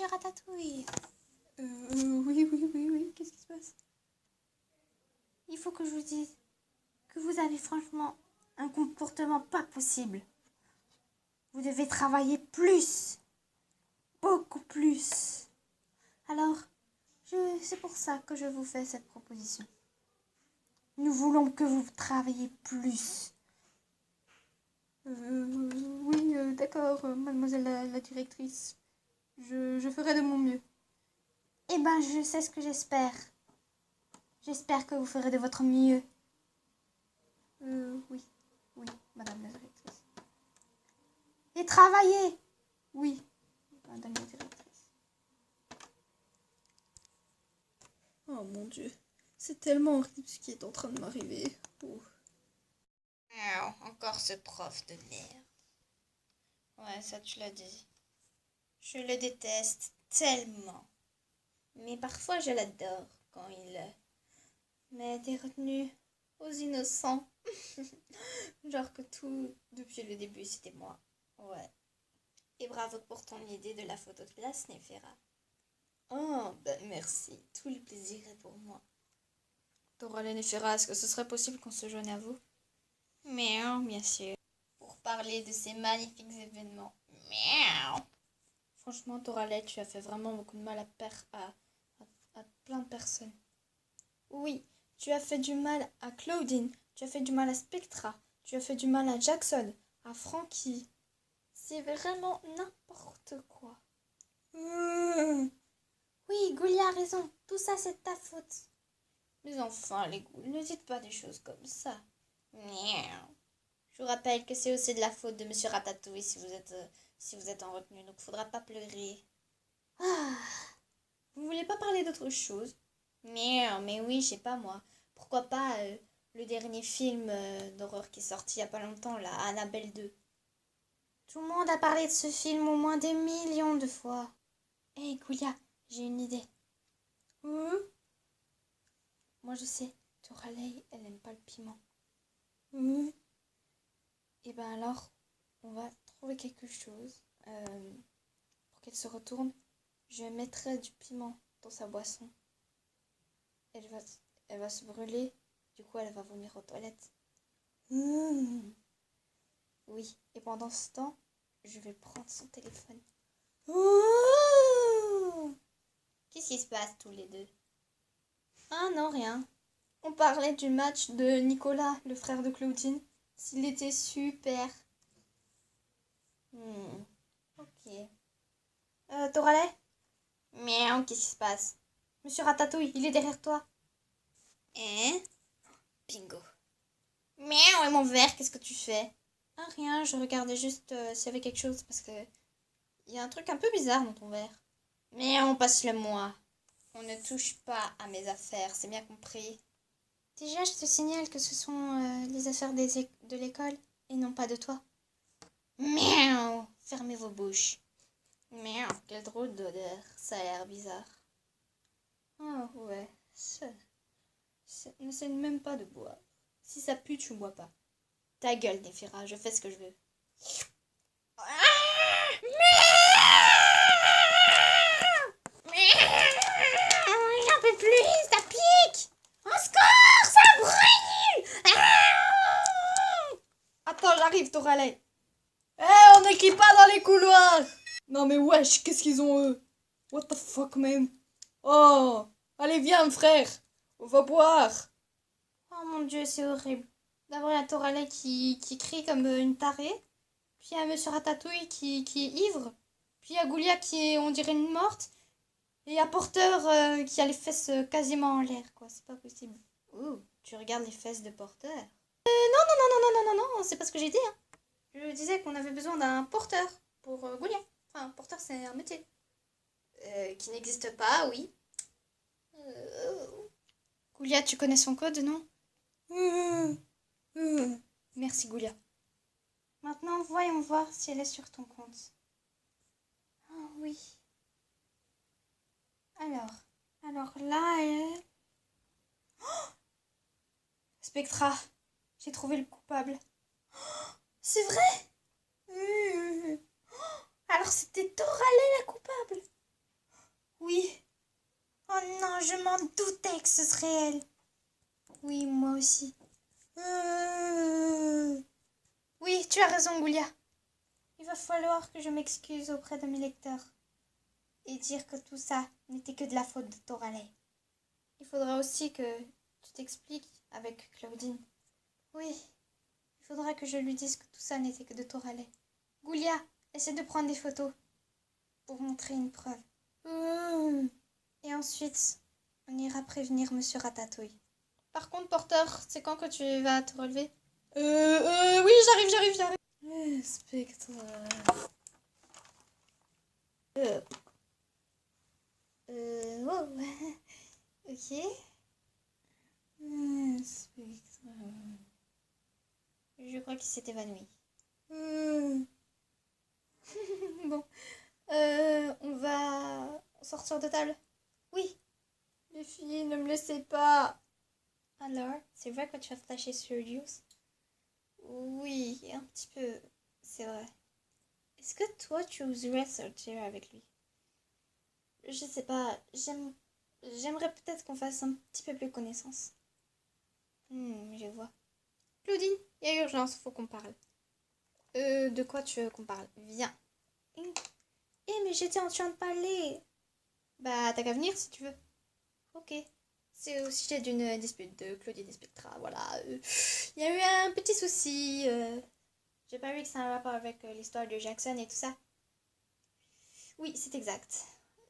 monsieur Ratatouille. Oui, qu'est-ce qui se passe? Il faut que je vous dise que vous avez franchement un comportement pas possible. Vous devez travailler plus. Beaucoup plus. Alors, c'est pour ça que je vous fais cette proposition. Nous voulons que vous travailliez plus. Oui, d'accord, mademoiselle la directrice. Je ferai de mon mieux. Eh ben, je sais ce que j'espère. J'espère que vous ferez de votre mieux. Oui, madame la directrice. Et travaillez. Oui, madame la directrice. Oh mon Dieu, c'est tellement horrible ce qui est en train de m'arriver. Oh. Oh, encore ce prof de merde. Ouais, ça tu l'as dit. Je le déteste tellement. Mais parfois je l'adore quand il met des retenues aux innocents. Genre que tout, depuis le début, c'était moi. Ouais. Et bravo pour ton idée de la photo de classe, Néféra. Oh, ben merci. Tout le plaisir est pour moi. Doraline et Féra, est-ce que ce serait possible qu'on se joigne à vous? Miaou, bien sûr. Pour parler de ces magnifiques événements. Miaou. Franchement, Doraline, tu as fait vraiment beaucoup de mal à plein de personnes. Oui, tu as fait du mal à Claudine, tu as fait du mal à Spectra, tu as fait du mal à Jackson, à Frankie. C'est vraiment n'importe quoi. Oui, Goulia a raison. Tout ça, c'est de ta faute. Mais enfin, les ghouls, ne dites pas des choses comme ça. Miaou. Je vous rappelle que c'est aussi de la faute de monsieur Ratatouille si vous êtes en retenue, donc faudra pas pleurer. Ah, vous voulez pas parler d'autre chose? Mais oui, je sais pas moi. Pourquoi pas le dernier film d'horreur qui est sorti il y a pas longtemps, là, Annabelle 2. Tout le monde a parlé de ce film au moins des millions de fois. Hé, Goulia, j'ai une idée. Moi, je sais, Toralei, elle aime pas le piment. Et ben alors, on va trouver quelque chose pour qu'elle se retourne. Je mettrai du piment dans sa boisson. Elle va se brûler. Du coup, elle va vomir aux toilettes. Oui, et pendant ce temps, je vais prendre son téléphone. Qu'est-ce qui se passe tous les deux? Ah non, rien. On parlait du match de Nicolas, le frère de Claudine. S'il était super. Ok. Toralei? Miaou, qu'est-ce qui se passe? Monsieur Ratatouille, il est derrière toi. Hein? Bingo. Miaou, et mon verre, qu'est-ce que tu fais? Ah, rien, je regardais juste s'il y avait quelque chose parce que il y a un truc un peu bizarre dans ton verre. Mais on passe le moi. On ne touche pas à mes affaires, c'est bien compris. Déjà, je te signale que ce sont les affaires de l'école et non pas de toi. Miaou! Fermez vos bouches. Miaou, quelle drôle d'odeur. Ça a l'air bizarre. Ah ouais, n'essaie même pas de boire. Si ça pue, tu ne bois pas. Ta gueule, Néphira, je fais ce que je veux. J'en peux plus, ça pique. Au secours, ça brûle. Attends, j'arrive, Toralei. On ne crie pas dans les couloirs. Non mais wesh, qu'est-ce qu'ils ont eux? What the fuck, man? Oh, allez viens, frère. On va boire. Oh mon Dieu, c'est horrible. D'abord, il y a Toralei qui crie comme une tarée. Puis il y a Monsieur Ratatouille qui est ivre. Puis il y a Goulia qui est, on dirait, une morte. Et il y a Porter qui a les fesses quasiment en l'air, quoi. C'est pas possible. Ouh, tu regardes les fesses de Porter? Non, c'est pas ce que j'ai dit, hein. Je disais qu'on avait besoin d'un porteur pour Goulia. Enfin, porteur, c'est un métier. Qui n'existe pas, oui. Goulia, tu connais son code, non? Merci, Goulia. Maintenant, voyons voir si elle est sur ton compte. Ah oui. Alors là, elle... Oh, Spectra, j'ai trouvé le coupable. Oh, c'est vrai? Alors c'était Toralei la coupable. Oui. Oh non, je m'en doutais que ce serait elle. Oui, moi aussi. Oui, tu as raison, Goulia. Il va falloir que je m'excuse auprès de mes lecteurs et dire que tout ça n'était que de la faute de Toralay. Il faudra aussi que tu t'expliques avec Claudine. Oui, il faudra que je lui dise que tout ça n'était que de Toralay. Goulia, essaie de prendre des photos pour montrer une preuve. Et ensuite, on ira prévenir Monsieur Ratatouille. Par contre, Porteur, c'est quand que tu vas te relever? Oui, j'arrive. Spectre. Oh. Ok. Spectre. Je crois qu'il s'est évanoui. Bon. On va sortir de table. Oui. Les filles, ne me laissez pas. Alors, c'est vrai que tu as flashé sur Juice? Oui, un petit peu. C'est vrai. Est-ce que toi, tu oserais sortir avec lui? Je sais pas. J'aimerais peut-être qu'on fasse un petit peu plus connaissance. Je vois. Claudine, il y a urgence, faut qu'on parle. De quoi tu veux qu'on parle? Viens. Mais j'étais en train de parler. Bah, t'as qu'à venir si tu veux. Ok. C'est au sujet d'une dispute de Claudine et Spectra. Voilà. Il y a eu un petit souci. J'ai pas vu que c'est un rapport avec l'histoire de Jackson et tout ça. Oui, c'est exact.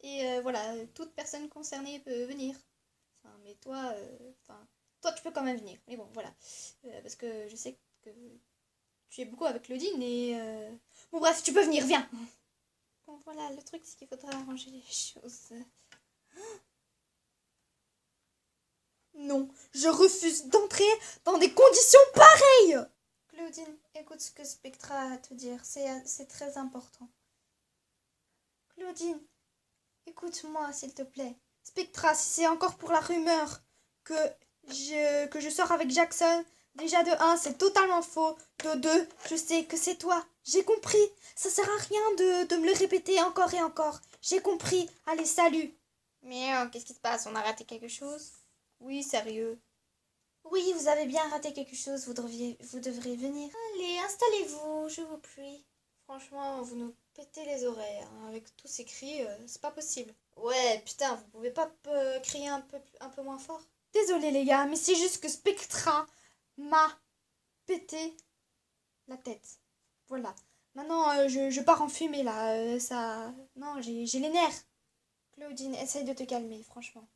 Et voilà, toute personne concernée peut venir. Enfin, mais toi, toi, tu peux quand même venir. Mais bon, voilà. Parce que je sais que tu es beaucoup avec Claudine et... Bon, bref, tu peux venir, viens. Bon, voilà, le truc, c'est qu'il faudra arranger les choses. Non, je refuse d'entrer dans des conditions pareilles. Claudine, écoute ce que Spectra a à te dire, c'est très important. Claudine, écoute-moi s'il te plaît. Spectra, si c'est encore pour la rumeur que je sors avec Jackson, déjà de 1, c'est totalement faux. De 2, je sais que c'est toi. J'ai compris. Ça sert à rien de me le répéter encore et encore. J'ai compris. Allez, salut. Mais qu'est-ce qui se passe? On a raté quelque chose? Oui, sérieux. Oui, vous avez bien raté quelque chose, vous devriez venir. Allez, installez-vous, je vous prie. Franchement, vous nous pétez les oreilles, hein. Avec tous ces cris, c'est pas possible. Ouais, putain, vous pouvez pas crier un peu moins fort? Désolé les gars, mais c'est juste que Spectra m'a pété la tête. Voilà. Maintenant, je pars en fumée là, ça... Non, j'ai les nerfs. Claudine, essaye de te calmer, franchement.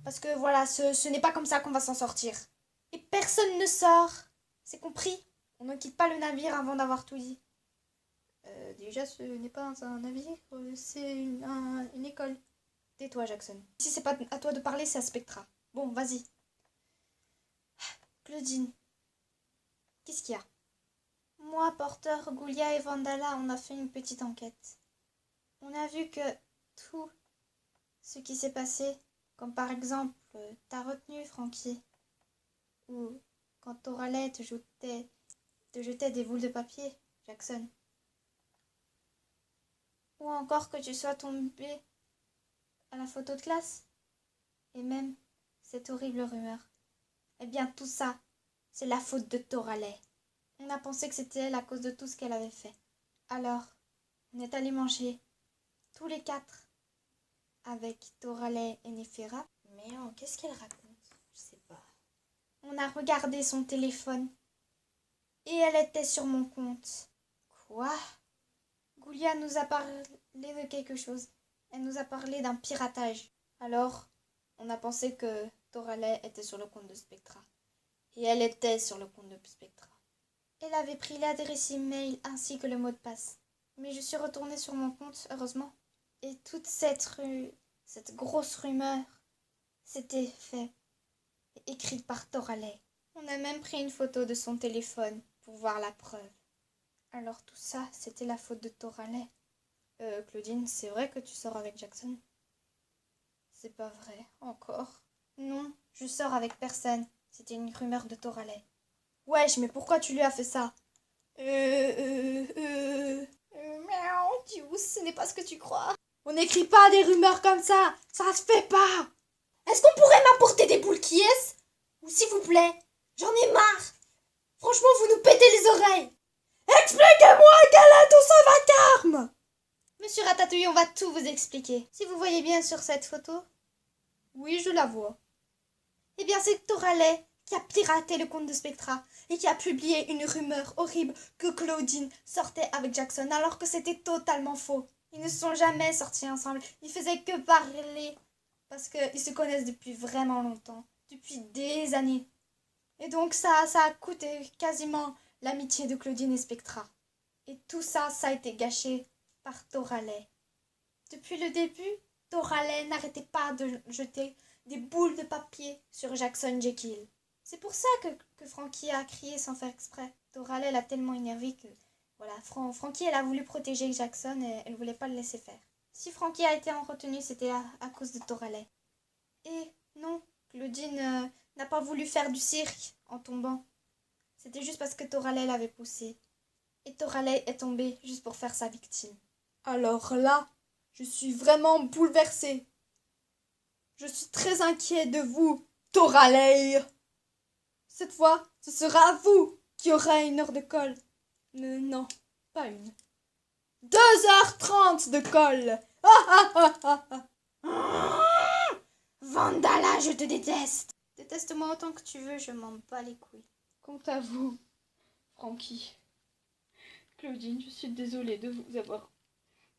Parce que voilà, ce n'est pas comme ça qu'on va s'en sortir. Et personne ne sort. C'est compris? On ne quitte pas le navire avant d'avoir tout dit. Déjà, ce n'est pas un navire, c'est une école. Tais-toi, Jackson. Si c'est pas à toi de parler, c'est à Spectra. Bon, vas-y. Claudine, qu'est-ce qu'il y a? Moi, Porteur, Goulia et Vandala, on a fait une petite enquête. On a vu que tout ce qui s'est passé, comme par exemple, t'as retenu Frankie, ou quand Toralay te jetait des boules de papier, Jackson. Ou encore que tu sois tombé à la photo de classe. Et même cette horrible rumeur. Eh bien, tout ça, c'est la faute de Toralay. On a pensé que c'était elle à cause de tout ce qu'elle avait fait. Alors, on est allé manger, tous les 4, avec Toralay et Nefera. Mais qu'est-ce qu'elle raconte? Je sais pas. On a regardé son téléphone. Et elle était sur mon compte. Quoi? Goulia nous a parlé de quelque chose. Elle nous a parlé d'un piratage. Alors, on a pensé que Toralay était sur le compte de Spectra. Et elle était sur le compte de Spectra. Elle avait pris l'adresse email ainsi que le mot de passe. Mais je suis retournée sur mon compte, heureusement. Et toute cette grosse rumeur, c'était fait et écrite par Toralay. On a même pris une photo de son téléphone pour voir la preuve. Alors tout ça, c'était la faute de Toralay. Claudine, c'est vrai que tu sors avec Jackson? C'est pas vrai, encore. Non, je sors avec personne. C'était une rumeur de Toralay. Wesh, mais pourquoi tu lui as fait ça? Miaou, Juice, ce n'est pas ce que tu crois. On n'écrit pas des rumeurs comme ça. Ça se fait pas. Est-ce qu'on pourrait m'apporter des boules qui est? Ou s'il vous plaît, j'en ai marre. Franchement, vous nous pétez les oreilles. Expliquez-moi quel est tout ce vacarme. Monsieur Ratatouille, on va tout vous expliquer. Si vous voyez bien sur cette photo, Oui, je la vois. eh bien c'est Toralet qui a piraté le compte de Spectra et qui a publié une rumeur horrible que Claudine sortait avec Jackson alors que c'était totalement faux. Ils ne se sont jamais sortis ensemble. Ils faisaient que parler parce qu'ils se connaissent depuis vraiment longtemps, depuis des années. Et donc ça a coûté quasiment l'amitié de Claudine et Spectra. Et tout ça, ça a été gâché par Toralet. Depuis le début, Toralet n'arrêtait pas de jeter des boules de papier sur Jackson Jekyll. C'est pour ça que Frankie a crié sans faire exprès. Toralet l'a tellement énervé que voilà, Frankie elle a voulu protéger Jackson et elle ne voulait pas le laisser faire. Si Frankie a été en retenue, c'était à cause de Toralet. Et non, Claudine n'a pas voulu faire du cirque en tombant. C'était juste parce que Toralet l'avait poussé. Et Toralet est tombé juste pour faire sa victime. Alors là, je suis vraiment bouleversée. Je suis très inquiet de vous, Toralet. Cette fois, ce sera vous qui aurez une heure de colle. Non, pas une. 2h30 de colle. Vandala, je te déteste. Déteste-moi autant que tu veux, je m'en bats les couilles. Quant à vous, Frankie, Claudine, je suis désolée de vous avoir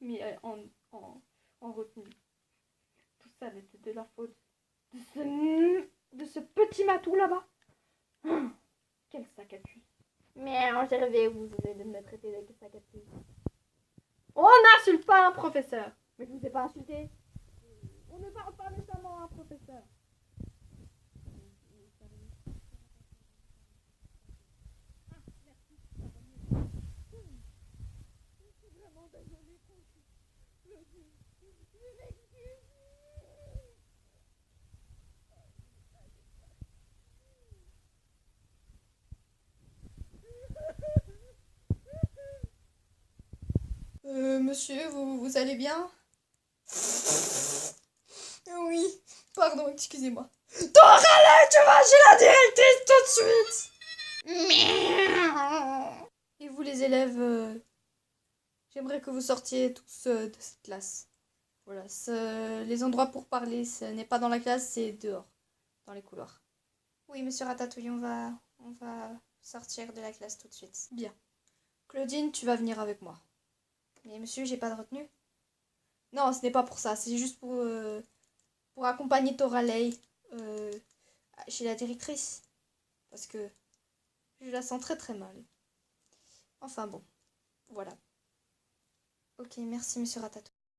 mis en retenue. Tout ça n'était de la faute de ce petit matou là-bas. Quel sac à puce. Mais j'ai rêvé, vous allez de me traiter de sac à puce. On n'insulte pas un professeur. Mais je vous ai pas insulté. On ne parle pas méchamment à un professeur. Monsieur, vous allez bien? Oui, pardon, excusez-moi. Toralet, tu vas chez la directrice tout de suite! Et vous les élèves, j'aimerais que vous sortiez tous de cette classe. Voilà, les endroits pour parler, ce n'est pas dans la classe, c'est dehors, dans les couloirs. Oui, monsieur Ratatouille, on va sortir de la classe tout de suite. Bien. Claudine, tu vas venir avec moi. Mais monsieur, j'ai pas de retenue. Non, ce n'est pas pour ça, c'est juste pour accompagner Toralet chez la directrice. Parce que je la sens très très mal. Enfin bon, voilà. Ok, merci monsieur Ratatouille.